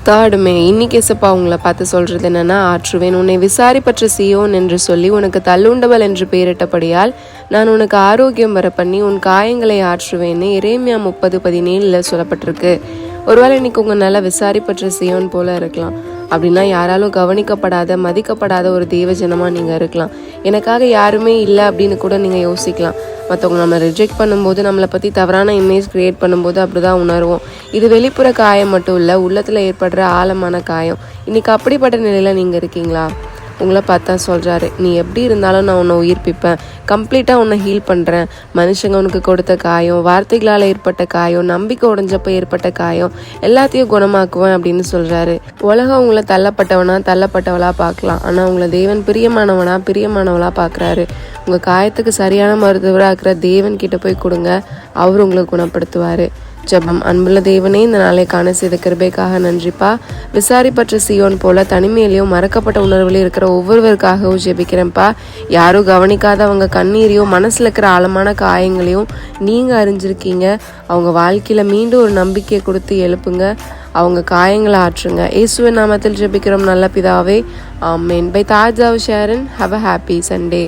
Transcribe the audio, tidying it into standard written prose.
தாடுமே இன்னைக்கு ஏசப்பா உங்களை பார்த்து சொல்றது என்னன்னா, ஆற்றுவேன் உன்னை விசாரிப்பற்ற சீயோன் என்று சொல்லி உனக்கு தள்ளுண்டவள் என்று பெயரிட்டபடியால் நான் உனக்கு ஆரோக்கியம் வர பண்ணி உன் காயங்களை ஆற்றுவேன்னு எரேமியா 30:17 சொல்லப்பட்டிருக்கு. ஒருவேளை இன்னைக்கு உங்க நல்லா விசாரிப்பற்ற சீயோன் போல இருக்கலாம். அப்படின்னா யாராலும் கவனிக்கப்படாத மதிக்கப்படாத ஒரு தேவ ஜனமாக நீங்கள் இருக்கலாம். எனக்காக யாருமே இல்லை அப்படின்னு கூட நீங்கள் யோசிக்கலாம். மற்றவங்க நம்ம ரிஜெக்ட் பண்ணும்போது, நம்மளை பற்றி தவறான இமேஜ் க்ரியேட் பண்ணும்போது அப்படி தான் உணர்வோம். இது வெளிப்புற காயம் மட்டும் இல்லை, உள்ளத்தில் ஏற்படுற ஆழமான காயம். இன்றைக்கி அப்படிப்பட்ட நிலையில் நீங்கள் இருக்கீங்களா? உங்களை பார்த்தா சொல்கிறாரு, நீ எப்படி இருந்தாலும் நான் உன்னை உயிர்ப்பிப்பேன், கம்ப்ளீட்டாக உன்னை ஹீல் பண்ணுறேன். மனுஷங்க உனக்கு கொடுத்த காயம், வார்த்தைகளால் ஏற்பட்ட காயம், நம்பிக்கை உடைஞ்சப்போ ஏற்பட்ட காயம் எல்லாத்தையும் குணமாக்குவேன் அப்படின்னு சொல்கிறாரு. உலகம் உங்களை தள்ளப்பட்டவளாக பார்க்கலாம். ஆனால் உங்களை தேவன் பிரியமானவளாக பார்க்குறாரு. உங்கள் காயத்துக்கு சரியான மருத்துவராக இருக்கிற தேவன் கிட்ட போய் கொடுங்க, அவர் உங்களை குணப்படுத்துவார். ஜெபம். அன்புள்ள தேவனே, இந்த நாளை காண செய்த கிருபைக்காக நன்றிப்பா. விசாரிப்பற்ற சீயோன் போல தனிமையிலையும் மறக்கப்பட்ட உணர்வுலையும் இருக்கிற ஒவ்வொருவருக்காகவும் ஜெபிக்கிறேன்ப்பா. யாரும் கவனிக்காதவங்க கண்ணீரையும் மனசில் இருக்கிற ஆழமான காயங்களையும் நீங்கள் அறிஞ்சிருக்கீங்க. அவங்க வாழ்க்கையில் மீண்டும் ஒரு நம்பிக்கையை கொடுத்து எழுப்புங்க, அவங்க காயங்களை ஆற்றுங்க. இயேசுவின் நாமத்தில் ஜெபிக்கிறோம் நல்ல பிதாவே, ஆமென். Bye Taj Sharon. Have a happy Sunday.